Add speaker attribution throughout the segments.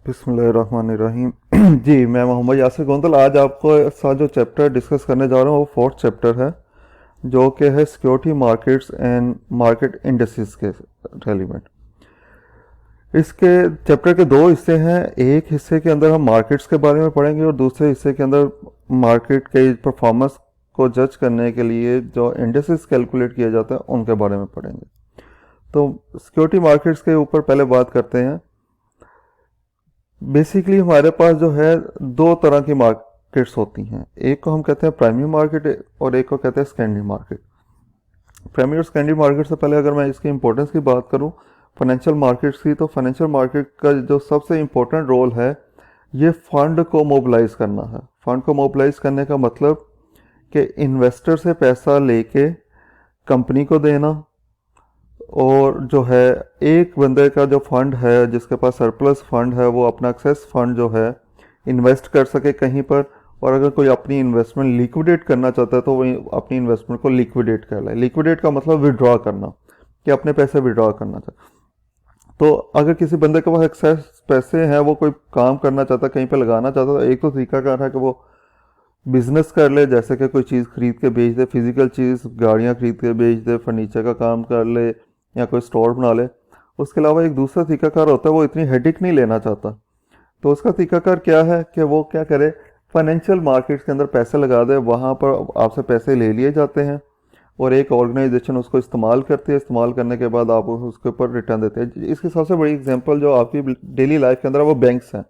Speaker 1: बिस्मिल्लाहिर्रहमानिर्रहीम। जी, मैं मोहम्मद यासिर गोंदल आज आपको साथ जो चैप्टर डिस्कस करने जा रहा हूँ वो फोर्थ चैप्टर है, जो कि है security markets and market indices के रेलिवेंट। इसके चैप्टर के दो हिस्से हैं। एक हिस्से के अंदर हम मार्केट्स के बारे में पढ़ेंगे और दूसरे हिस्से के अंदर मार्केट के परफॉर्मेंस को जज करने के लिए जो इंडिसेस कैलकुलेट किया जाता है उनके बारे में पढ़ेंगे। तो सिक्योरिटी मार्केट्स के ऊपर पहले बात करते हैं। बेसिकली हमारे पास जो है दो तरह की मार्केट्स होती हैं। एक को हम कहते हैं प्राइमरी मार्केट और एक को कहते हैं सेकेंडरी मार्केट। प्राइमरी और सेकेंडरी मार्केट से पहले अगर मैं इसकी इंपॉर्टेंस की बात करूं फाइनेंशियल मार्केट्स की, तो फाइनेंशियल मार्केट का जो सबसे इम्पोर्टेंट रोल है ये फंड को मोबिलाइज करना है। फंड को मोबिलाइज करने का मतलब कि इन्वेस्टर से पैसा लेके कंपनी को देना, और जो है एक बंदे का जो फंड है जिसके पास सरप्लस फंड है वो अपना एक्सेस फंड जो है इन्वेस्ट कर सके कहीं पर, और अगर कोई अपनी इन्वेस्टमेंट लिक्विडेट करना चाहता है तो वो अपनी इन्वेस्टमेंट को लिक्विडेट कर ले। लिक्विडेट का मतलब विड्रॉ करना, कि अपने पैसे विड्रॉ करना चाहता। तो अगर किसी बंदे के पास एक्सेस पैसे हैं, वो कोई काम करना चाहता, कहीं पर लगाना चाहता, तो एक तो तरीकाकार है कि वो बिजनेस कर ले, जैसे कि कोई चीज़ खरीद के बेच दे, फिजिकल चीज़ गाड़ियाँ खरीद के बेच दे, फर्नीचर का काम कर ले या कोई स्टोर बना ले। उसके अलावा एक दूसरा तरीकाकार होता है, वो इतनी हेडेक नहीं लेना चाहता, तो उसका तरीकाकार क्या है कि वो क्या करे, फाइनेंशियल मार्केट्स के अंदर पैसे लगा दे। वहाँ पर आपसे पैसे ले लिए जाते हैं और एक ऑर्गेनाइजेशन उसको इस्तेमाल करती है। इस्तेमाल करने के बाद आप उसके ऊपर रिटर्न देते हैं। इसकी सबसे बड़ी एग्जांपल जो आपकी डेली लाइफ के अंदर है वो बैंक्स हैं।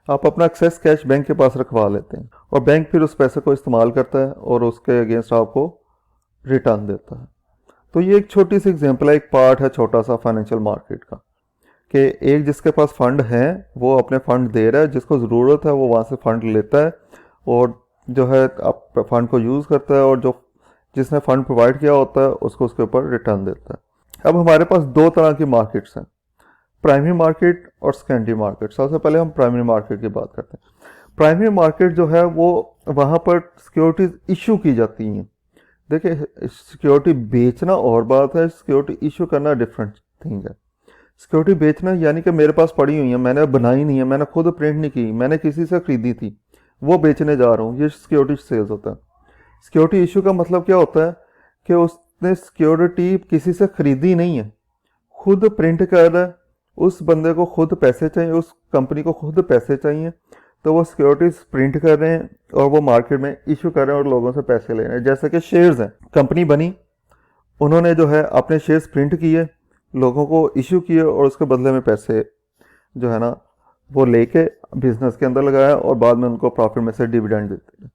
Speaker 1: आप अपना एक्सेस कैश बैंक के पास रखवा लेते हैं और बैंक फिर उस पैसे को इस्तेमाल करता है और उसके अगेंस्ट आपको रिटर्न देता है। तो ये एक छोटी सी एग्जांपल है, एक पार्ट है छोटा सा फाइनेंशियल मार्केट का, कि एक जिसके पास फंड है वो अपने फंड दे रहा है, जिसको ज़रूरत है वो वहाँ से फंड लेता है और जो है आप फंड को यूज़ करता है, और जो जिसने फंड प्रोवाइड किया होता है उसको उसके ऊपर रिटर्न देता है। अब हमारे पास दो तरह की मार्केट्स हैं, प्राइमरी मार्केट और सेकेंडरी मार्केट। सबसे पहले हम प्राइमरी मार्केट की बात करते हैं। प्राइमरी मार्केट जो है वो वहाँ पर सिक्योरिटीज इशू की जाती हैं। देखिए, सिक्योरिटी बेचना और बात है, सिक्योरिटी इशू करना डिफरेंट थिंग है। सिक्योरिटी बेचना यानी कि मेरे पास पड़ी हुई है, मैंने बनाई नहीं है, मैंने खुद प्रिंट नहीं की, मैंने किसी से खरीदी थी, वो बेचने जा रहा हूँ, ये सिक्योरिटी सेल्स होता है। सिक्योरिटी इशू का मतलब क्या होता है कि उसने सिक्योरिटी किसी से खरीदी नहीं है, खुद प्रिंट कर रहा है, उस बंदे को खुद पैसे चाहिए, उस कंपनी को खुद पैसे चाहिए, तो वो सिक्योरिटीज प्रिंट कर रहे हैं और वो मार्केट में इशू कर रहे हैं और लोगों से पैसे ले रहे हैं। जैसे कि शेयर्स हैं, कंपनी बनी, उन्होंने जो है अपने शेयर्स प्रिंट किए, लोगों को इशू किए और उसके बदले में पैसे जो है ना वो लेके बिजनेस के अंदर लगाया और बाद में उनको प्रॉफिट में से डिविडेंड देते हैं।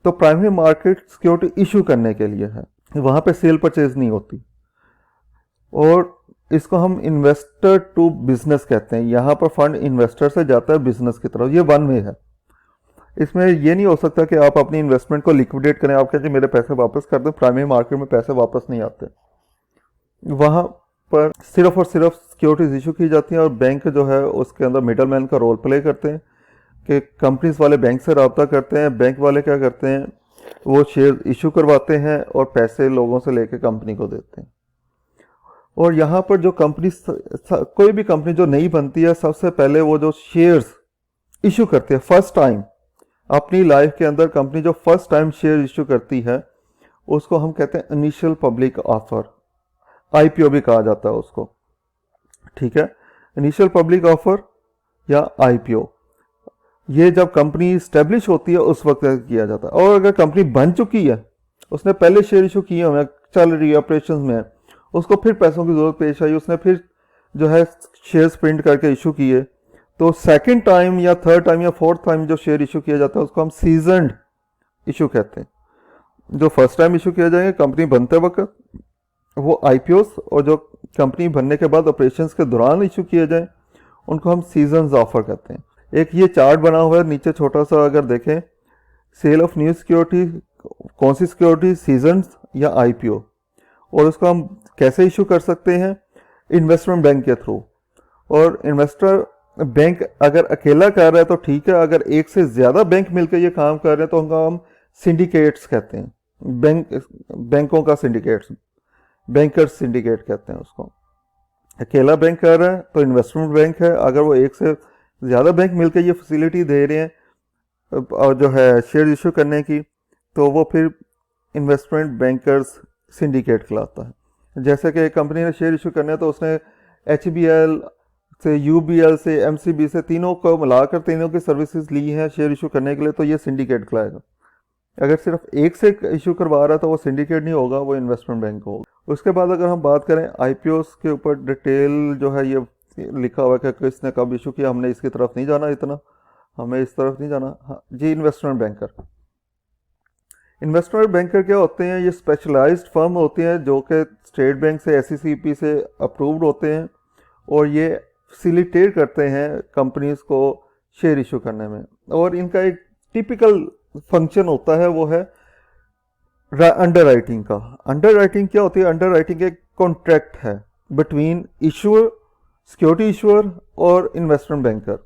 Speaker 1: तो प्राइमरी मार्केट सिक्योरिटी इशू करने के लिए है, वहाँ पे सेल परचेज नहीं होती, और इसको हम इन्वेस्टर टू बिजनेस कहते हैं। यहाँ पर फंड इन्वेस्टर से जाता है बिजनेस की तरफ, ये वन वे है। इसमें ये नहीं हो सकता कि आप अपनी इन्वेस्टमेंट को लिक्विडेट करें, आप कहते हैं मेरे पैसे वापस कर दें। प्राइमरी मार्केट में पैसे वापस नहीं आते, वहाँ पर सिर्फ और सिर्फ सिक्योरिटीज इशू की जाती हैं और बैंक जो है उसके अंदर मिडल मैन का रोल प्ले करते हैं कि कंपनीज वाले बैंक से रब्ता करते हैं, बैंक वाले क्या करते हैं, वो शेयर इशू करवाते हैं और पैसे लोगों से लेकर कंपनी को देते हैं। और यहाँ पर जो कंपनी, कोई भी कंपनी जो नई बनती है, सबसे पहले वो जो शेयर्स इशू करती है फर्स्ट टाइम अपनी लाइफ के अंदर, कंपनी जो फर्स्ट टाइम शेयर इशू करती है उसको हम कहते हैं इनिशियल पब्लिक ऑफर, आईपीओ भी कहा जाता है उसको, ठीक है। इनिशियल पब्लिक ऑफर या आईपीओ, ये जब कंपनी स्टेब्लिश होती है उस वक्त किया जाता है। और अगर कंपनी बन चुकी है, उसने पहले शेयर इशू किए हुए हैं, चल रही है, ऑपरेशन में है, उसको फिर पैसों की जरूरत पेश आई, उसने फिर जो है शेयर्स प्रिंट करके इशू किए, तो सेकंड टाइम या थर्ड टाइम या फोर्थ टाइम जो शेयर इशू किया जाता है उसको हम सीजनड इशू कहते हैं। जो फर्स्ट टाइम इशू किया जाएंगे कंपनी बनते वक्त वो आईपीओस, और जो कंपनी बनने के बाद ऑपरेशंस के दौरान इशू किए जाएं उनको हम सीजन्स ऑफर कहते हैं। एक ये चार्ट बना हुआ है नीचे छोटा सा, अगर देखें, सेल ऑफ न्यू सिक्योरिटी, कौन सी सिक्योरिटी, सीजन्स या आईपीओ, और उसको हम कैसे इशू कर सकते हैं, इन्वेस्टमेंट बैंक के थ्रू। और इन्वेस्टर बैंक अगर अकेला कर रहा है तो ठीक है, अगर एक से ज़्यादा बैंक मिलकर ये काम कर रहे हैं तो उनको हम सिंडिकेट्स कहते हैं, बैंकों का सिंडिकेट्स, बैंकर्स सिंडिकेट कहते हैं उसको। अकेला बैंक कर रहा है तो इन्वेस्टमेंट बैंक है, अगर वो एक से ज़्यादा बैंक मिलकर ये फैसिलिटी दे रहे हैं और जो है शेयर इशू करने की, तो वो फिर इन्वेस्टमेंट बैंकर्स सिंडिकेट कहलाता है। जैसे कि एक कंपनी ने शेयर इशू करने हैं तो उसने HBL से, UBL से, MCB से, तीनों को मिलाकर तीनों की सर्विसेज ली हैं शेयर इशू करने के लिए, तो ये सिंडिकेट कहलाएगा। अगर सिर्फ एक से इशू करवा रहा है तो वो सिंडिकेट नहीं होगा, वो इन्वेस्टमेंट बैंक होगा। उसके बाद अगर हम बात करें IPOs के ऊपर, डिटेल जो है ये लिखा हुआ है कि किसने कब इशू किया, हमने इसकी तरफ नहीं जाना, इतना हमें इस तरफ नहीं जाना। हाँ जी, इन्वेस्टमेंट बैंकर। इन्वेस्टमेंट बैंकर क्या होते हैं? ये स्पेशलाइज्ड फर्म होती हैं जो कि स्टेट बैंक से, SECP से अप्रूव्ड होते हैं, और ये फैसिलिटेट करते हैं कंपनीज को शेयर इशू करने में। और इनका एक टिपिकल फंक्शन होता है, वो है अंडर राइटिंग का। अंडर राइटिंग क्या होती है? अंडर राइटिंग एक कॉन्ट्रैक्ट है बिटवीन इशूअर, सिक्योरिटी इशूअर और इन्वेस्टमेंट बैंकर।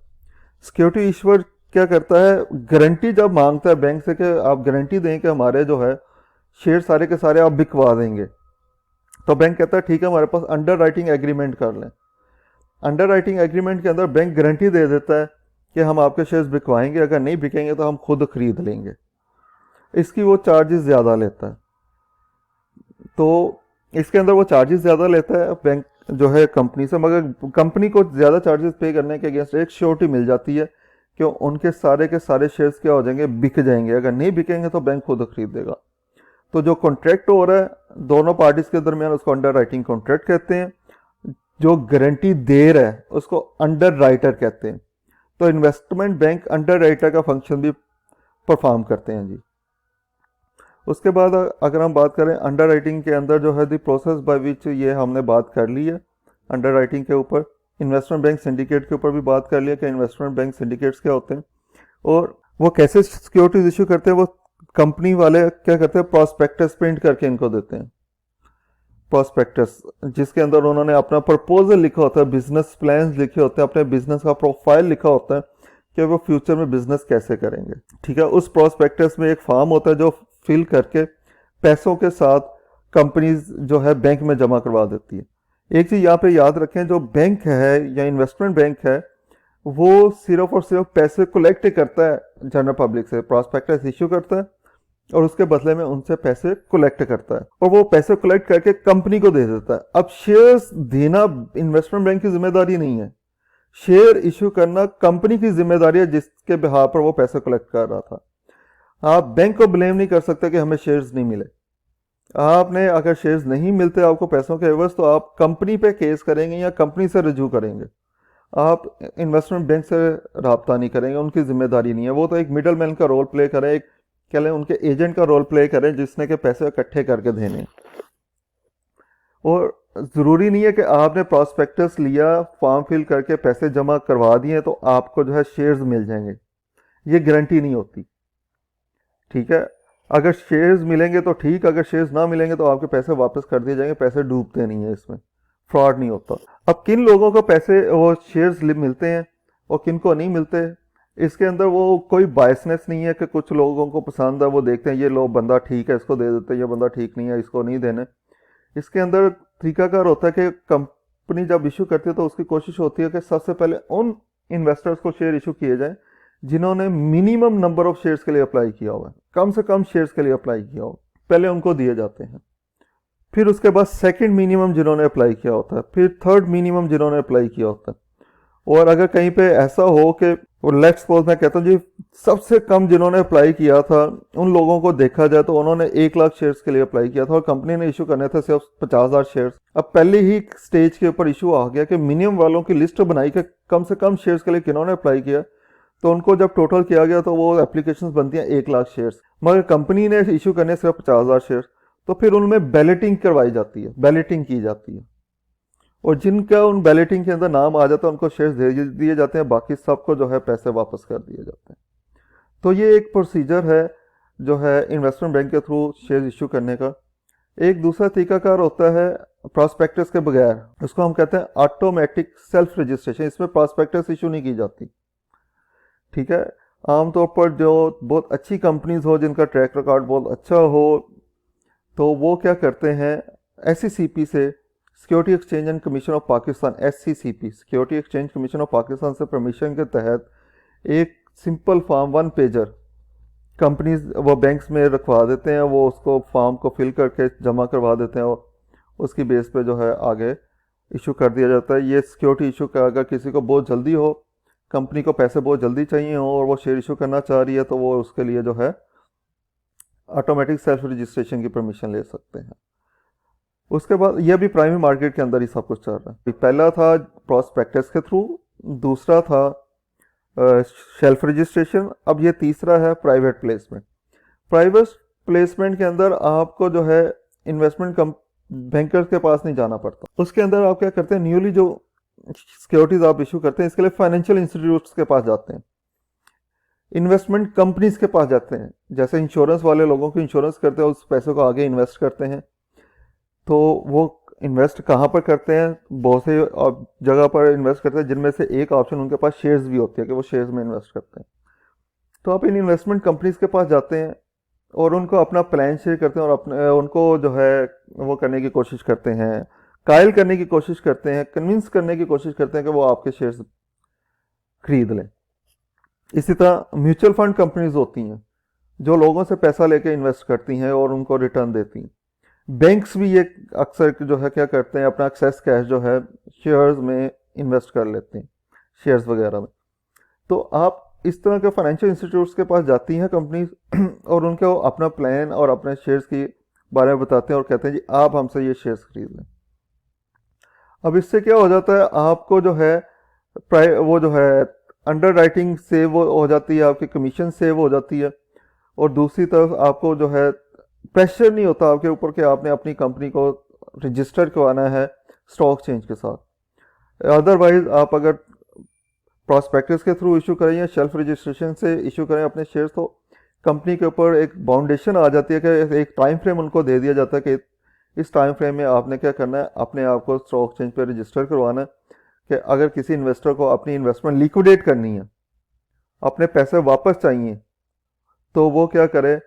Speaker 1: सिक्योरिटी इशूअर क्या करता है? गारंटी जब मांगता है बैंक से कि आप गारंटी दें कि हमारे जो है शेयर सारे के सारे आप बिकवा देंगे, तो बैंक कहता है ठीक है, हमारे पास अंडर राइटिंग एग्रीमेंट कर लें। अंडर राइटिंग एग्रीमेंट के अंदर बैंक गारंटी दे देता है कि हम आपके शेयर्स बिकवाएंगे, अगर नहीं बिकेंगे तो हम खुद खरीद लेंगे। इसकी वो चार्जेस ज़्यादा लेता है, तो इसके अंदर वो चार्जेस ज़्यादा लेता है बैंक जो है कंपनी से, मगर कंपनी को ज़्यादा चार्जेस पे करने के अगेंस्ट एक श्योरिटी मिल जाती है कि उनके सारे के सारे शेयर्स क्या हो जाएंगे? बिक जाएंगे। अगर नहीं बिकेंगे तो बैंक खुद खरीद देगा। तो जो कॉन्ट्रैक्ट हो रहा है दोनों पार्टीज के दरमियान, उसको अंडर राइटिंग कॉन्ट्रैक्ट कहते हैं। जो गारंटी दे रहा है उसको अंडर राइटर कहते हैं। तो इन्वेस्टमेंट बैंक अंडर राइटर का फंक्शन भी परफॉर्म करते हैं जी। उसके बाद अगर हम बात करें अंडर राइटिंग के अंदर जो है द प्रोसेस बाय विच, ये हमने बात कर ली है अंडर राइटिंग के ऊपर। इन्वेस्टमेंट बैंक सिंडिकेट के ऊपर भी बात कर लिया कि इन्वेस्टमेंट बैंक सिंडिकेट्स क्या होते हैं और वो कैसे सिक्योरिटीज इशू करते हैं। वो कंपनी वाले क्या करते हैं? प्रॉस्पेक्टस प्रिंट करके इनको देते हैं। प्रॉस्पेक्टस जिसके अंदर उन्होंने अपना प्रपोजल लिखा होता है, बिजनेस प्लान्स लिखे होते हैं, अपने बिजनेस का प्रोफाइल लिखा होता है कि वो फ्यूचर में बिजनेस कैसे करेंगे। ठीक है, उस प्रॉस्पेक्टस में एक फॉर्म होता है जो फिल करके पैसों के साथ कंपनीज जो है बैंक में जमा करवा देती है। एक चीज़ यहाँ पे याद रखें, जो बैंक है या इन्वेस्टमेंट बैंक है वो सिर्फ और सिर्फ पैसे कलेक्ट करता है जनरल पब्लिक से, प्रॉस्पेक्टस इश्यू करता है और उसके बदले में उनसे पैसे कलेक्ट करता है और वो पैसे कलेक्ट करके कंपनी को दे देता है। अब शेयर्स देना इन्वेस्टमेंट बैंक की जिम्मेदारी नहीं है, शेयर इश्यू करना कंपनी की जिम्मेदारी है जिसके बिहार पर वो पैसे कलेक्ट कर रहा था। आप बैंक को ब्लेम नहीं कर सकते कि हमें शेयर्स नहीं मिले। आपने अगर शेयर्स नहीं मिलते आपको पैसों के एवज, तो आप कंपनी पे केस करेंगे या कंपनी से रजू करेंगे। आप इन्वेस्टमेंट बैंक से रब्ता नहीं करेंगे, उनकी जिम्मेदारी नहीं है। वो तो एक मिडल मैन का रोल प्ले करें, एक कह लें उनके एजेंट का रोल प्ले करें जिसने के पैसे इकट्ठे करके देने। और ज़रूरी नहीं है कि आपने प्रॉस्पेक्टस लिया, फॉर्म फिल करके पैसे जमा करवा दिए तो आपको जो है शेयर्स मिल जाएंगे, ये गारंटी नहीं होती। ठीक है, अगर शेयर्स मिलेंगे तो ठीक, अगर शेयर्स ना मिलेंगे तो आपके पैसे वापस कर दिए जाएंगे। पैसे डूबते नहीं है, इसमें फ्रॉड नहीं होता। अब किन लोगों को पैसे वो शेयर्स मिलते हैं और किन को नहीं मिलते, इसके अंदर वो कोई बायसनेस नहीं है कि कुछ लोगों को पसंद है, वो देखते हैं ये लोग बंदा ठीक है इसको दे देते हैं, ये बंदा ठीक नहीं है इसको नहीं देने। इसके अंदर तरीकाकार होता है कि कंपनी जब इशू करती है तो उसकी कोशिश होती है कि सबसे पहले उन इन्वेस्टर्स को शेयर इशू किए जाए जिन्होंने मिनिमम नंबर ऑफ शेयर्स के लिए अप्लाई किया हुआ है, कम से कम शेयर्स के लिए अप्लाई किया हो, पहले उनको दिए जाते हैं। फिर उसके बाद सेकंड मिनिमम जिन्होंने अप्लाई किया होता है, फिर थर्ड मिनिमम जिन्होंने अप्लाई किया होता है। और अगर कहीं पे ऐसा हो कि लेट्स सपोज मैं कहता हूँ जी सबसे कम जिन्होंने अप्लाई किया था उन लोगों को देखा जाए तो उन्होंने 1 लाख शेयर्स के लिए अप्लाई किया था और कंपनी ने इशू करने थे सिर्फ 50,000 शेयर्स। अब पहले ही स्टेज के ऊपर इशू आ गया कि मिनिमम वालों की लिस्ट बनाई कि कम से कम शेयर्स के लिए किन्होंने अप्लाई किया, तो उनको जब टोटल किया गया तो वो एप्लीकेशंस बनती हैं 1 लाख शेयर्स, मगर कंपनी ने इशू करने सिर्फ 50,000 शेयर्स। तो फिर उनमें बैलेटिंग करवाई जाती है, बैलेटिंग की जाती है और जिनका उन बैलेटिंग के अंदर नाम आ जाता है उनको शेयर्स दे दिए जाते हैं, बाकी सबको जो है पैसे वापस कर दिए जाते हैं। तो ये एक प्रोसीजर है जो है इन्वेस्टमेंट बैंक के थ्रू शेयर इशू करने का। एक दूसरा तरीकाकार होता है प्रॉस्पेक्टस के बगैर, उसको हम कहते हैं ऑटोमेटिक सेल्फ रजिस्ट्रेशन। इसमें प्रॉस्पेक्टस इशू नहीं की जाती। ठीक है, आमतौर पर जो बहुत अच्छी कंपनीज हो जिनका ट्रैक रिकॉर्ड बहुत अच्छा हो तो वो क्या करते हैं, SECP से security exchange and commission of Pakistan SCCP, security exchange commission of Pakistan से परमिशन के तहत एक सिंपल फॉर्म 1 पेजर कंपनीज वो बैंक्स में रखवा देते हैं, वो उसको फॉर्म को फिल करके जमा करवा देते हैं और उसकी बेस पे जो है आगे इशू कर दिया जाता है। ये सिक्योरिटी इशू का अगर किसी को बहुत जल्दी हो, कंपनी को पैसे बहुत जल्दी चाहिए हो और वो शेयर इशू करना चाह रही है, तो वो उसके लिए जो है ऑटोमेटिक सेल्फ रजिस्ट्रेशन की परमिशन ले सकते हैं। उसके बाद ये भी प्राइमरी मार्केट के अंदर ही सब कुछ चल रहा है। पहला था प्रॉस्पेक्टस के थ्रू, दूसरा था शेल्फ रजिस्ट्रेशन, अब ये तीसरा है प्राइवेट प्लेसमेंट। प्राइवेट प्लेसमेंट के अंदर आपको जो है इन्वेस्टमेंट बैंकर्स के पास नहीं जाना पड़ता। उसके अंदर आप क्या करते हैं, न्यूली जो सिक्योरिटीज आप इशू करते हैं इसके लिए फाइनेंशियल इंस्टीट्यूट्स के पास जाते हैं, इन्वेस्टमेंट कंपनीज के पास जाते हैं। जैसे इंश्योरेंस वाले लोगों को इंश्योरेंस करते हैं, उस पैसे को आगे इन्वेस्ट करते हैं। तो वो इन्वेस्ट कहाँ पर करते हैं, बहुत से जगह पर इन्वेस्ट करते हैं, जिनमें से एक ऑप्शन उनके पास शेयर्स भी होती है कि वो शेयर्स में इन्वेस्ट करते हैं। तो आप इन इन्वेस्टमेंट कंपनीज के पास जाते हैं और उनको अपना प्लान शेयर करते हैं और अपने उनको जो है वो करने की कोशिश करते हैं, कायल करने की कोशिश करते हैं, कन्विंस करने की कोशिश करते हैं कि वो आपके शेयर्स खरीद लें। इसी तरह म्यूचुअल फंड कंपनीज होती हैं जो लोगों से पैसा लेके इन्वेस्ट करती हैं और उनको रिटर्न देती हैं। बैंक्स भी ये अक्सर जो है क्या करते हैं, अपना एक्सेस कैश जो है शेयर्स में इन्वेस्ट कर लेते हैं, शेयर्स वगैरह में। तो आप इस तरह के फाइनेंशियल इंस्टीट्यूट्स के पास जाती हैं कंपनीज और उनको अपना प्लान और अपने शेयर्स के बारे में बताते हैं और कहते हैं जी आप हमसे ये शेयर्स खरीद लें। अब इससे क्या हो जाता है, आपको जो है वो जो है अंडर राइटिंग सेव हो जाती है, आपकी कमीशन सेव हो जाती है, और दूसरी तरफ आपको जो है प्रेशर नहीं होता आपके ऊपर कि आपने अपनी कंपनी को रजिस्टर करवाना है स्टॉक चेंज के साथ। अदरवाइज आप अगर प्रॉस्पेक्टस के थ्रू इशू करें या शेल्फ रजिस्ट्रेशन से इशू करें अपने शेयर्स, तो कंपनी के ऊपर एक बाउंडेशन आ जाती है कि एक टाइम फ्रेम उनको दे दिया जाता है कि इस टाइम फ्रेम में आपने क्या करना है, अपने आप को स्टॉक चेंज पे रजिस्टर करवाना है। कि अगर किसी इन्वेस्टर को अपनी इन्वेस्टमेंट लिक्विडेट करनी है, अपने पैसे वापस चाहिए, तो वो क्या करे,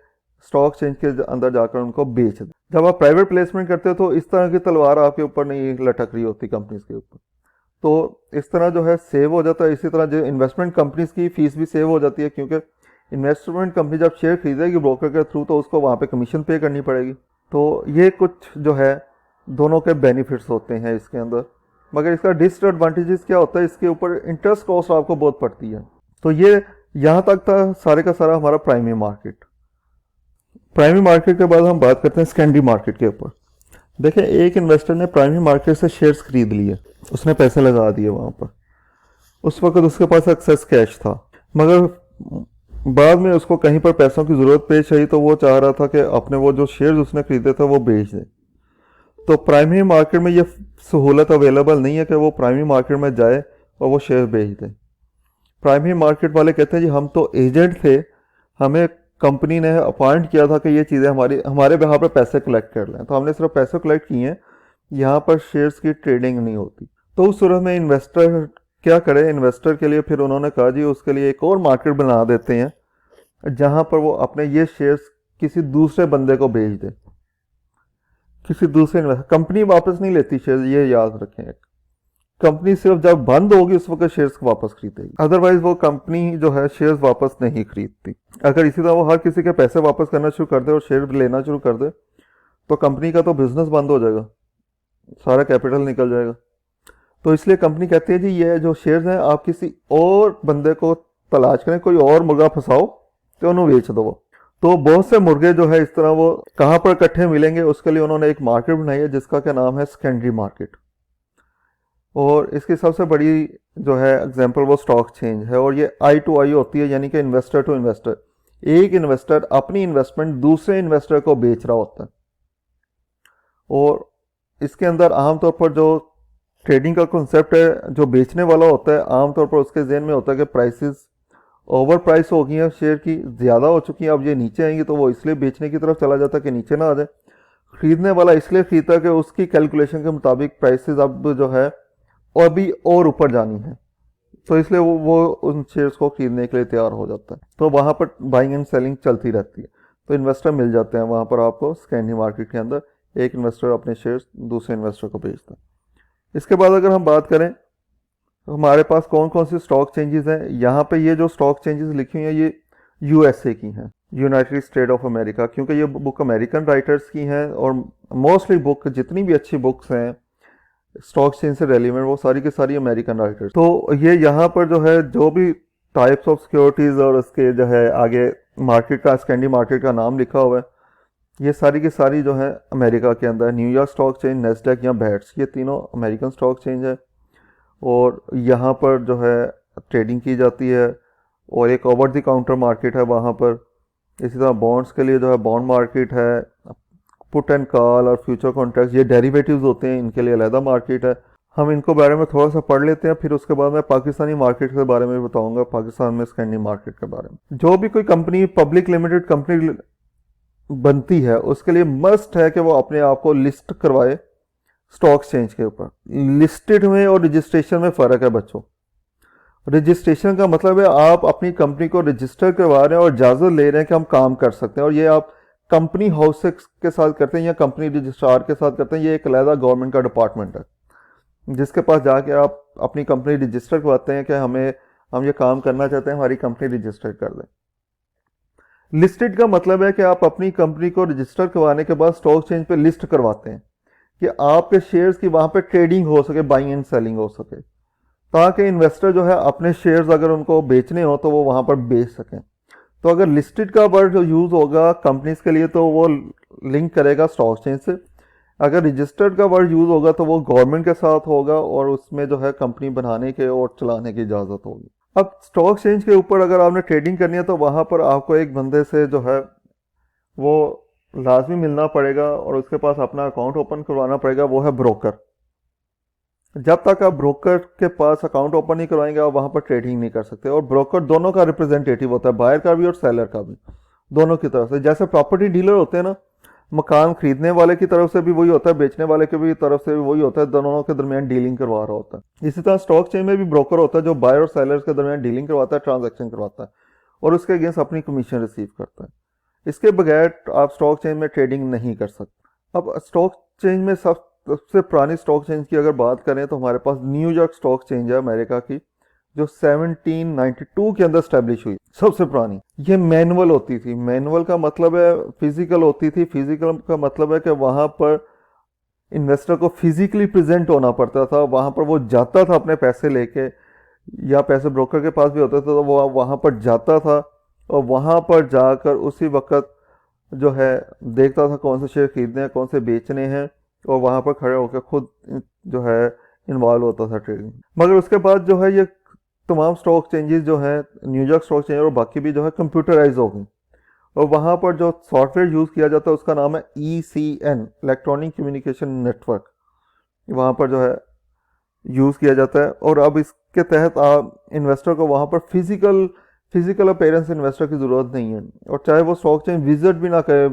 Speaker 1: स्टॉक चेंज के अंदर जाकर उनको बेच दे। जब आप प्राइवेट प्लेसमेंट करते हो तो इस तरह की तलवार आपके ऊपर नहीं लटक रही होती कंपनीज के ऊपर, तो इस तरह जो है सेव हो जाता है। इसी तरह जो इन्वेस्टमेंट कंपनीज की फीस भी सेव हो जाती है, क्योंकि इन्वेस्टमेंट कंपनी जब शेयर खरीदेगी ब्रोकर के थ्रू तो उसको वहाँ पे कमीशन पे करनी पड़ेगी। तो ये कुछ जो है दोनों के बेनिफिट्स होते हैं इसके अंदर। मगर इसका डिसएडवांटेजेस क्या होता है, इसके ऊपर इंटरेस्ट कॉस्ट आपको बहुत पड़ती है। तो ये यहाँ तक था सारे का सारा हमारा प्राइमरी मार्केट। प्राइमरी मार्केट के बाद हम बात करते हैं सेकेंडरी मार्केट के ऊपर। देखें, एक इन्वेस्टर ने प्राइमरी मार्केट से शेयर्स खरीद लिए, उसने पैसे लगा दिए वहाँ पर, उस वक्त उसके पास एक्सेस कैश था, मगर बाद में उसको कहीं पर पैसों की ज़रूरत पेश आई तो वो चाह रहा था कि अपने वो जो शेयर्स उसने खरीदे थे वो बेच दे। तो प्राइमरी मार्केट में ये सहूलत अवेलेबल नहीं है कि वो प्राइमरी मार्केट में जाए और वो शेयर बेच दे। प्राइमरी मार्केट वाले कहते हैं जी हम तो एजेंट थे, हमें कंपनी ने अपॉइंट किया था कि ये चीज़ें हमारे बिहार पर पैसे कलेक्ट कर लें, तो हमने सिर्फ पैसे कलेक्ट किए हैं, यहाँ पर शेयर्स की ट्रेडिंग नहीं होती। तो उस सूरत में इन्वेस्टर क्या करे, इन्वेस्टर के लिए फिर उन्होंने कहा जी उसके लिए एक और मार्केट बना देते हैं जहाँ पर वो अपने ये शेयर्स किसी दूसरे बंदे को बेच दे, किसी दूसरे इन्वेस्टर। कंपनी वापस नहीं लेती शेयर, ये याद रखें। कंपनी सिर्फ जब बंद होगी उस वक्त शेयर्स को वापस खरीदेगी, अदरवाइज वो कंपनी जो है शेयर्स वापस नहीं खरीदती। अगर इसी तरह वो हर किसी के पैसे वापस करना शुरू कर दे और शेयर लेना शुरू कर दे तो कंपनी का तो बिजनेस बंद हो जाएगा, सारा कैपिटल निकल जाएगा। तो इसलिए कंपनी कहती है जी ये जो शेयर्स हैं आप किसी और बंदे को तलाश करें, कोई और मुर्गा फंसाओ तो उन्हें बेच दो। तो बहुत से मुर्गे जो है इस तरह वो कहाँ पर इकट्ठे मिलेंगे, उसके लिए उन्होंने एक मार्केट बनाई है जिसका क्या नाम है सेकेंडरी मार्केट। और इसकी सबसे बड़ी जो है एग्जांपल वो स्टॉक चेंज है, और ये आई टू आई होती है, यानी कि इन्वेस्टर टू इन्वेस्टर। एक इन्वेस्टर अपनी इन्वेस्टमेंट दूसरे इन्वेस्टर को बेच रहा होता है, और इसके अंदर आमतौर पर जो ट्रेडिंग का कॉन्सेप्ट है, जो बेचने वाला होता है आमतौर पर उसके जहन में होता है कि प्राइसेस ओवर प्राइस हो गई हैं, शेयर की ज़्यादा हो चुकी हैं, अब ये नीचे आएंगी, तो वो इसलिए बेचने की तरफ चला जाता है कि नीचे ना आ जाए। खरीदने वाला इसलिए खरीदता है कि उसकी कैलकुलेशन के मुताबिक प्राइसेस अब जो है और भी और ऊपर जानी है, तो इसलिए वो उन शेयर्स को खरीदने के लिए तैयार हो जाता है। तो वहाँ पर बाइंग एंड सेलिंग चलती रहती है, तो इन्वेस्टर मिल जाते हैं वहाँ पर आपको सेकेंडरी मार्केट के अंदर एक इन्वेस्टर अपने शेयर्स दूसरे इन्वेस्टर को बेचता है। इसके बाद अगर हम बात करें तो हमारे पास कौन कौन सी स्टॉक चेंजेस हैं, यहाँ पे ये जो स्टॉक चेंजेस लिखी हुई हैं ये यूएसए की हैं, यूनाइटेड स्टेट ऑफ अमेरिका, क्योंकि ये बुक अमेरिकन राइटर्स की हैं और मोस्टली बुक जितनी भी अच्छी बुक्स हैं स्टॉक चेंज से रेलिवेंट वो सारी की सारी अमेरिकन राइटर्स। तो ये यहाँ पर जो है जो भी टाइप्स ऑफ सिक्योरिटीज़ और उसके जो है आगे मार्केट का स्कैंडी मार्केट का नाम लिखा हुआ है, ये सारी की सारी जो है अमेरिका के अंदर। न्यूयॉर्क स्टॉक चेंज, नेस्डैक या बैट्स, ये तीनों अमेरिकन स्टॉक चेंज है और यहाँ पर जो है ट्रेडिंग की जाती है। और एक ओवर द काउंटर मार्केट है वहाँ पर। इसी तरह बॉन्ड्स के लिए जो है बॉन्ड मार्केट है, पुट एंड कॉल और फ्यूचर कॉन्ट्रैक्ट्स ये डेरिवेटिव्स होते हैं, इनके लिए अलग मार्केट है। हम इनको बारे में थोड़ा सा पढ़ लेते हैं, फिर उसके बाद मैं पाकिस्तानी मार्केट के बारे में बताऊंगा, पाकिस्तान में स्कैंडी मार्केट के बारे में। जो भी कोई कंपनी पब्लिक लिमिटेड कंपनी बनती है उसके लिए मस्ट है कि वो अपने आप को लिस्ट करवाए स्टॉक एक्सचेंज के ऊपर। लिस्टेड में और रजिस्ट्रेशन में फ़र्क है बच्चों। रजिस्ट्रेशन का मतलब है आप अपनी कंपनी को रजिस्टर करवा रहे हैं और इजाज़त ले रहे हैं कि हम काम कर सकते हैं, और ये आप कंपनी हाउस के साथ करते हैं या कंपनी रजिस्ट्रार के साथ करते हैं। ये एक अलग गवर्नमेंट का डिपार्टमेंट है जिसके पास जाके आप अपनी कंपनी रजिस्टर करवाते हैं कि हम ये काम करना चाहते हैं, हमारी कंपनी रजिस्टर कर दें। लिस्टेड का मतलब है कि आप अपनी कंपनी को रजिस्टर करवाने के बाद स्टॉक एक्सचेंज पे लिस्ट करवाते हैं कि आपके शेयर्स की वहाँ पे ट्रेडिंग हो सके, बाइंग एंड सेलिंग हो सके, ताकि इन्वेस्टर जो है अपने शेयर्स अगर उनको बेचने हो तो वो वहाँ पर बेच सकें। तो अगर लिस्टेड का वर्ड यूज़ होगा कंपनीज के लिए तो वो लिंक करेगा स्टॉक एक्सचेंज से। अगर रजिस्टर्ड का वर्ड यूज़ होगा तो वो गवर्नमेंट के साथ होगा और उसमें जो है कंपनी बनाने के और चलाने की इजाज़त होगी। अब स्टॉक एक्सचेंज के ऊपर अगर आपने ट्रेडिंग करनी है तो वहाँ पर आपको एक बंदे से जो है वो लाजमी मिलना पड़ेगा और उसके पास अपना अकाउंट ओपन करवाना पड़ेगा, वो है ब्रोकर। जब तक आप ब्रोकर के पास अकाउंट ओपन नहीं करवाएंगे आप वहाँ पर ट्रेडिंग नहीं कर सकते। और ब्रोकर दोनों का रिप्रेजेंटेटिव होता है, बायर का भी और सेलर का भी, दोनों की तरफ से। जैसे प्रॉपर्टी डीलर होते हैं ना, मकान खरीदने वाले की तरफ से भी वही होता है, बेचने वाले की भी तरफ से भी वही होता है, दोनों के दरमियान डीलिंग करवा रहा होता है। इसी तरह स्टॉक चेन में भी ब्रोकर होता है जो बायर और सेलर्स के दरमियान डीलिंग करवाता है, ट्रांजैक्शन करवाता है और उसके अगेंस्ट अपनी कमीशन रिसीव करता है। इसके बगैर आप स्टॉक चेन में ट्रेडिंग नहीं कर सकते। अब स्टॉक चेंज में सबसे पुरानी स्टॉक चेंज की अगर बात करें तो हमारे पास न्यूयॉर्क स्टॉक चेंज है अमेरिका की, जो 1792 के अंदर स्टैब्लिश हुई, सबसे पुरानी। ये मैनुअल होती थी। मैनुअल का मतलब है फिजिकल होती थी। फिजिकल का मतलब है कि वहां पर इन्वेस्टर को फिजिकली प्रेजेंट होना पड़ता था, वहां पर वो जाता था अपने पैसे लेके, या पैसे ब्रोकर के पास भी होते थे तो वो वहां पर जाता था और वहां पर जाकर उसी वक्त जो है देखता था कौन से शेयर खरीदने हैं, कौन से बेचने हैं, और वहां पर खड़े होकर खुद जो है इन्वॉल्व होता था ट्रेडिंग। मगर उसके बाद जो है ये तमाम स्टॉक चेंजेस जो है न्यूयॉर्क स्टॉक चेंज और बाकी भी जो है कंप्यूटराइज हो गई, और वहाँ पर जो सॉफ्टवेयर यूज़ किया जाता है उसका नाम है ECN, इलेक्ट्रॉनिक कम्युनिकेशन नेटवर्क। वहाँ पर जो है यूज़ किया जाता है और अब इसके तहत आप इन्वेस्टर को वहाँ पर फिजिकल अपेयरेंस इन्वेस्टर की ज़रूरत नहीं है, और चाहे वो स्टॉक चेंज विजिट भी ना करे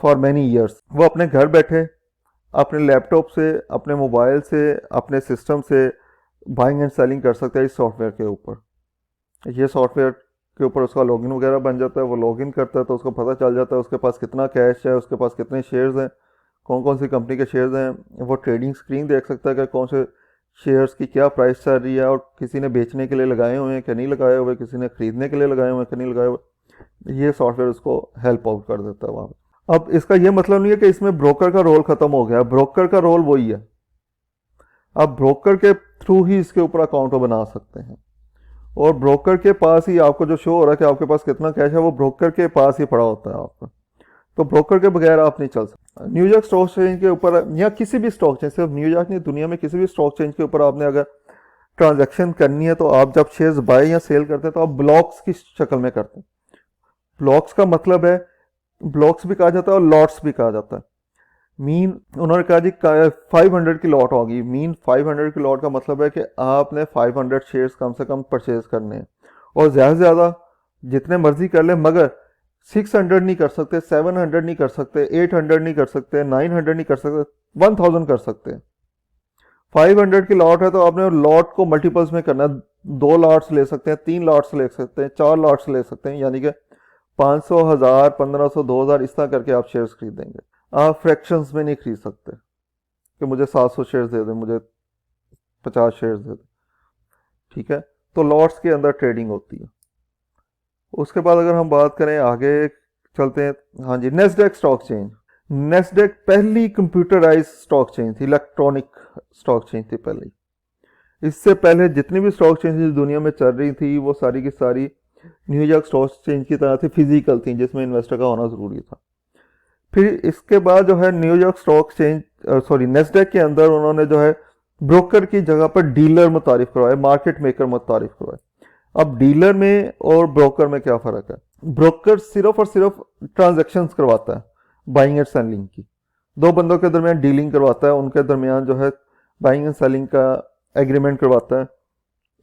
Speaker 1: फॉर मैनी ईयर्स, वो अपने घर बैठे अपने लैपटॉप से, अपने मोबाइल से, अपने सिस्टम से बाइंग एंड सेलिंग कर सकता है इस सॉफ्टवेयर के ऊपर। ये सॉफ्टवेयर के ऊपर उसका लॉगिन वगैरह बन जाता है, वो लॉगिन करता है तो उसको पता चल जाता है उसके पास कितना कैश है, उसके पास कितने शेयर्स हैं, कौन कौन सी कंपनी के शेयर्स हैं। वो ट्रेडिंग स्क्रीन देख सकता है कि कौन से शेयर्स की क्या प्राइस चल रही है और किसी ने बेचने के लिए लगाए हुए हैं कि नहीं लगाए हुए, किसी ने खरीदने के लिए लगाए हुए हैं कि नहीं लगाए हुए। ये सॉफ्टवेयर उसको हेल्प आउट कर देता है वहाँ पर। अब इसका ये मतलब नहीं है कि इसमें ब्रोकर का रोल खत्म हो गया, ब्रोकर का रोल वही है। आप ब्रोकर के थ्रू ही इसके ऊपर अकाउंट बना सकते हैं, और ब्रोकर के पास ही आपको जो शो हो रहा है कि आपके पास कितना कैश है वो ब्रोकर के पास ही पड़ा होता है आपका। तो ब्रोकर के बगैर आप नहीं चल सकते। न्यूयॉर्क स्टॉक एक्सचेंज के ऊपर या किसी भी स्टॉक एक्सचेंज, सिर्फ न्यूयॉर्क नहीं दुनिया में किसी भी स्टॉक एक्सचेंज के ऊपर आपने अगर ट्रांजैक्शन करनी है तो आप जब शेयर्स बाय या सेल करते हैं तो आप ब्लॉक्स की शक्ल में करते हैं। ब्लॉक्स का मतलब है, ब्लॉक्स भी कहा जाता है और लॉट्स भी कहा जाता है। मीन उन्होंने कहा जी 500 की लॉट होगी। मीन 500 की लॉट का मतलब है कि आपने 500 शेयर्स कम से कम परचेज करने हैं, और ज़्यादा से ज़्यादा जितने मर्जी कर ले, मगर 600 नहीं कर सकते, 700 नहीं कर सकते, 800 नहीं कर सकते, 900 नहीं कर सकते, 1000 कर सकते हैं। 500 की लॉट है तो आपने लॉट को मल्टीपल्स में करना है। 2 लॉट्स ले सकते हैं, 3 लॉट्स ले सकते हैं, 4 लॉट्स ले सकते हैं, यानी कि 500, 1000, 1500, 2000 इस तरह करके आप शेयर्स खरीदेंगे। आप फ्रैक्शंस में नहीं खरीद सकते कि मुझे 700 शेयर्स दे दें, मुझे 50 शेयर्स दे दें, ठीक है। तो लॉट्स के अंदर ट्रेडिंग होती है। उसके बाद अगर हम बात करें आगे चलते हैं, हाँ जी, नेस्डेक स्टॉक चेंज। नेस्डेक पहली कंप्यूटराइज स्टॉक चेंज थी, इलेक्ट्रॉनिक स्टॉक चेंज थी पहली। इससे पहले जितनी भी स्टॉक चेंजेस दुनिया में चल रही थी वो सारी की सारी न्यूयॉर्क स्टॉक चेंज की तरह थी, फिजिकल थी, जिसमें इन्वेस्टर का होना ज़रूरी था। फिर इसके बाद जो है New York stock change sorry Nasdaq के अंदर उन्होंने जो है ब्रोकर की जगह पर डीलर मुतारिफ करवाए, मार्केट मेकर मुतारिफ करवाए। अब डीलर में और ब्रोकर में क्या फ़र्क है? ब्रोकर सिर्फ और सिर्फ ट्रांजैक्शंस करवाता है, बाइंग एंड सेलिंग की, दो बंदों के दरमियान डीलिंग करवाता है, उनके दरमियान जो है बाइंग एंड सेलिंग का एग्रीमेंट करवाता है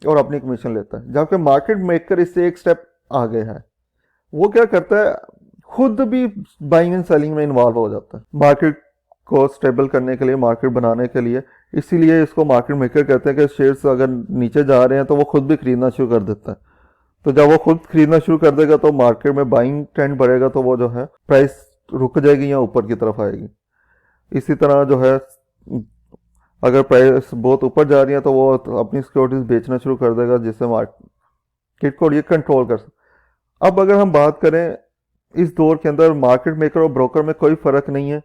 Speaker 1: और अपनी कमीशन लेता है। जबकि मार्केट मेकर इससे एक स्टेप आगे है, वो क्या करता है, खुद भी बाइंग एंड सेलिंग में इन्वॉल्व हो जाता है मार्केट को स्टेबल करने के लिए, मार्केट बनाने के लिए। इसीलिए इसको मार्केट मेकर कहते हैं कि शेयर्स अगर नीचे जा रहे हैं तो वो खुद भी खरीदना शुरू कर देता है। तो जब वो खुद खरीदना शुरू कर देगा तो मार्केट में बाइंग ट्रेंड बढ़ेगा, तो वो जो है प्राइस रुक जाएगी या ऊपर की तरफ आएगी। इसी तरह जो है अगर प्राइस बहुत ऊपर जा रही है तो वो अपनी सिक्योरिटीज बेचना शुरू कर देगा, जिससे मार्केट को ये कंट्रोल कर सकता। अब अगर हम बात करें इस दौर के अंदर मार्केट मेकर और ब्रोकर में कोई फ़र्क नहीं है,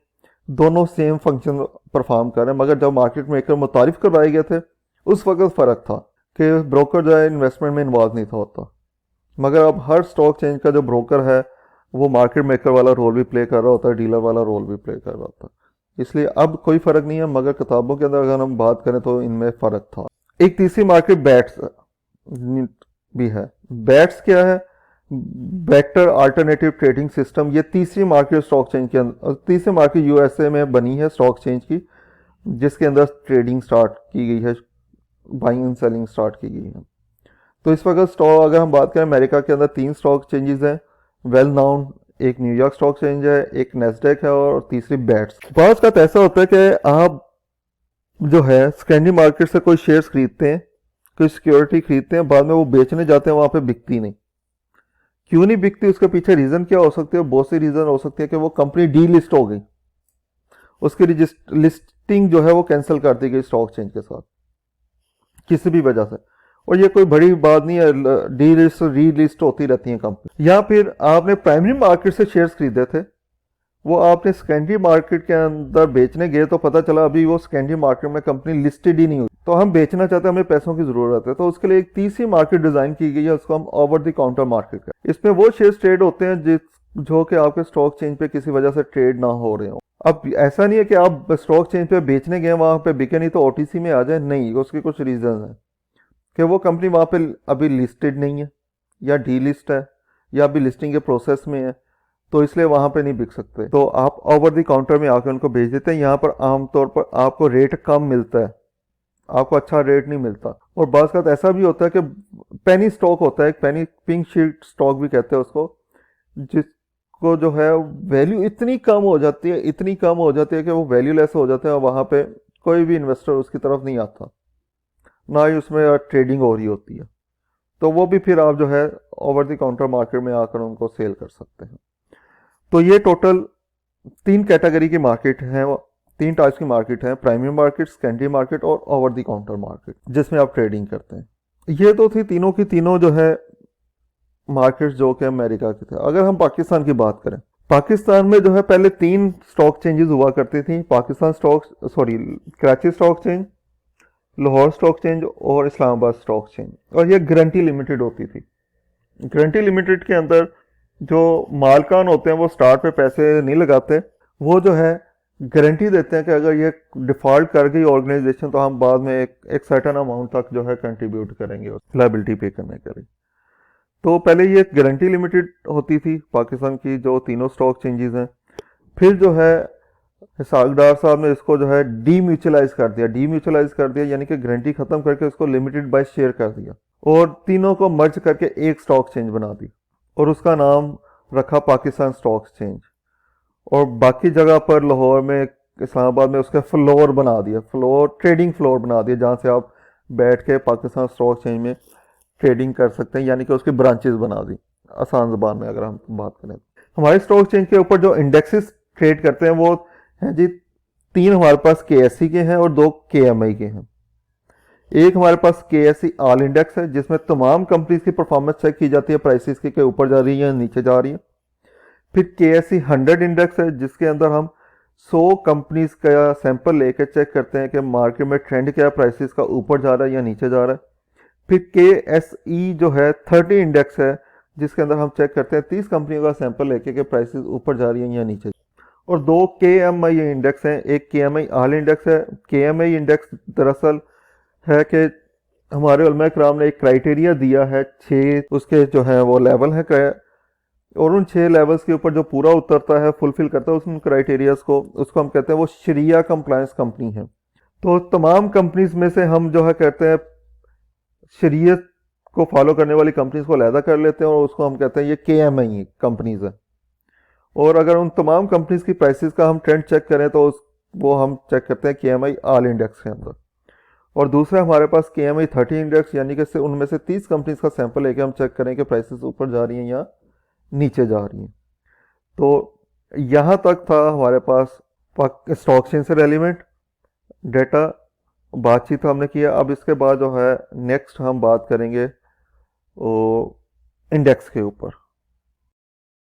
Speaker 1: दोनों सेम फंक्शन परफॉर्म कर रहे हैं। मगर जब मार्केट मेकर मुतारिफ करवाए गए थे उस वक्त फ़र्क था कि ब्रोकर जो है इन्वेस्टमेंट में इन्वॉल्व नहीं था होता। मगर अब हर स्टॉक चेंज का जो ब्रोकर है वो मार्केट मेकर वाला रोल भी प्ले कर रहा होता है, डीलर वाला रोल भी प्ले कर रहा होता है। इसलिए अब कोई फ़र्क नहीं है, मगर किताबों के अंदर अगर हम बात करें तो इनमें फ़र्क था। एक तीसरी मार्केट बैट्स भी है। बैट्स क्या है? Better alternative trading system. ये तीसरी मार्केट स्टॉक चेंज के अंदर, तीसरी मार्केट यूएसए में बनी है स्टॉक चेंज की, जिसके अंदर ट्रेडिंग स्टार्ट की गई है, बाइंग एंड सेलिंग स्टार्ट की गई है। तो इस वक्त स्टॉक अगर हम बात करें अमेरिका के अंदर 3 स्टॉक चेंजेस हैं वेल नाउन, एक न्यूयॉर्क स्टॉक चेंज है, एक नेस्डेक है और तीसरी बैट्स। बात का ऐसा होता है कि आप जो है सेकेंडरी मार्केट से कोई शेयर्स खरीदते हैं, कोई सिक्योरिटी खरीदते हैं, बाद में वो बेचने जाते हैं, वहां पे बिकती नहीं। क्यों नहीं बिकती? उसके पीछे रीजन क्या हो सकते हैं? बहुत सी रीजन हो सकती है कि वो कंपनी डी लिस्ट हो गई, उसकी लिस्टिंग जो है वो कैंसिल कर दी गई स्टॉक चेंज के साथ किसी भी वजह से। और ये कोई बड़ी बात नहीं है, डी लिस्ट री लिस्ट होती रहती है कंपनी। या फिर आपने प्राइमरी मार्केट से शेयर्स खरीदे थे, वो आपने सेकेंडरी मार्केट के अंदर बेचने गए तो पता चला अभी वो सेकेंडरी मार्केट में कंपनी लिस्टेड ही नहीं हुई, तो हम बेचना चाहते हैं, हमें पैसों की जरूरत है। तो उसके लिए एक तीसरी मार्केट डिजाइन की गई है, उसको हम ओवर द काउंटर मार्केट का। इसमें वो शेयर्स ट्रेड होते हैं जो कि आपके स्टॉक चेंज पे किसी वजह से ट्रेड ना हो रहे हो। अब ऐसा नहीं है कि आप स्टॉक चेंज पे बेचने गए, वहां पे बिके नहीं तो ओटीसी में आ जाए, नहीं, उसके कुछ रीजन है कि वो कंपनी वहां पे अभी लिस्टेड नहीं है या डी लिस्ट है या अभी लिस्टिंग के प्रोसेस में है, तो इसलिए वहां पे नहीं बिक सकते। तो आप ओवर द काउंटर में आके उनको बेच देते हैं। यहाँ पर आमतौर पर आपको रेट कम मिलता है, आपको अच्छा रेट नहीं मिलता। और बात का ऐसा भी होता है कि पेनी स्टॉक होता है, एक पेनी पिंक शीट स्टॉक भी कहते हैं उसको, जिसको जो है वैल्यू इतनी कम हो जाती है, इतनी कम हो जाती है कि वो वैल्यू लेस हो जाते हैं और वहां पे कोई भी इन्वेस्टर उसकी तरफ नहीं आता, ना ही उसमें ट्रेडिंग हो रही होती है। तो वो भी फिर आप जो है ओवर द काउंटर मार्केट में आकर उनको सेल कर सकते हैं। तो ये टोटल 3 कैटेगरी की मार्केट है, 3 टाइप्स की मार्केट है, प्राइमरी मार्केट, सेकेंडरी मार्केट और ओवर द काउंटर मार्केट, जिसमें आप ट्रेडिंग करते हैं। ये तो थी तीनों की तीनों जो है मार्केट्स जो कि अमेरिका के थे। अगर हम पाकिस्तान की बात करें, पाकिस्तान में जो है पहले 3 स्टॉक चेंजेस हुआ करती थी, Pakistan Karachi stock change, Lahore stock change और इस्लामाबाद स्टॉक चेंज। और ये गारंटी लिमिटेड होती थी। गारंटी लिमिटेड के अंदर जो मालकान होते हैं वो स्टार्ट पे पैसे नहीं लगाते, वो जो है गारंटी देते हैं कि अगर ये डिफॉल्ट कर गई ऑर्गेनाइजेशन तो हम बाद में एक सर्टेन अमाउंट तक जो है कंट्रीब्यूट करेंगे लायबिलिटी पे करने के लिए। तो पहले ये गारंटी लिमिटेड होती थी पाकिस्तान की, जो तीनों स्टॉक चेंजेस हैं। फिर जो है सागदार साहब ने इसको जो है डीम्यूचुअलाइज कर दिया, यानी कि गारंटी खत्म करके इसको लिमिटेड बाय शेयर कर दिया और तीनों को मर्ज करके एक स्टॉक चेंज बना दी और उसका नाम रखा पाकिस्तान स्टॉक चेंज। और बाकी जगह पर लाहौर में, इस्लामाबाद में उसका फ्लोर बना दिया, ट्रेडिंग फ्लोर बना दिया, जहाँ से आप बैठ के पाकिस्तान स्टॉक चेंज में ट्रेडिंग कर सकते हैं, यानी कि उसकी ब्रांचेस बना दी आसान ज़बान में अगर हम बात करें। हमारे स्टॉक चेंज के ऊपर जो इंडेक्सेस ट्रेड करते हैं वो हैं जी, 3 हमारे पास KSE के हैं और 2 KMI के हैं। एक हमारे पास KSE ऑल इंडेक्स है जिसमें तमाम कंपनीज की परफॉर्मेंस चेक की जाती है, प्राइसेस की ऊपर जा रही है या नीचे जा रही है। फिर KSE 100 इंडेक्स है जिसके अंदर हम 100 कंपनीज का सैंपल लेकर चेक करते हैं कि मार्केट में ट्रेंड क्या है, प्राइसेस का ऊपर जा रहा है या नीचे जा रहा है। फिर KSE जो है 30 इंडेक्स है जिसके अंदर हम चेक करते हैं 30 कंपनियों का सैंपल लेके कि प्राइसेस ऊपर जा रही हैं या नीचे। और 2 KMI इंडेक्स हैं, एक KMI ऑल इंडेक्स है। KMI इंडेक्स दरअसल है कि हमारे उलमा इकराम ने एक क्राइटेरिया दिया है, 6 उसके जो है वो लेवल है, और उन 6 लेवल्स के ऊपर जो पूरा उतरता है, फुलफिल करता है उन क्राइटेरियाज को, उसको हम कहते हैं वो शरिया कंप्लायंस कंपनी है। तो तमाम कंपनीज में से हम जो है कहते हैं शरीयत को फॉलो करने वाली कंपनीज को अलहदा कर लेते हैं और उसको हम कहते हैं ये KMI कंपनीज है। और अगर उन तमाम कंपनीज की प्राइसेस का हम ट्रेंड चेक करें तो वो हम चेक करते हैं KMI ऑल इंडेक्स के अंदर। और दूसरा हमारे पास KMI 30 इंडेक्स, यानी कि उनमें से 30 कंपनीज का सैंपल लेके हम चेक करें कि प्राइसेस ऊपर जा रही हैं या नीचे जा रही हैं। तो यहाँ तक था हमारे पास स्टॉक एक्सचेंज से रेलिवेंट डेटा बातचीत हमने किया। अब इसके बाद जो है नेक्स्ट हम बात करेंगे वो इंडेक्स के ऊपर।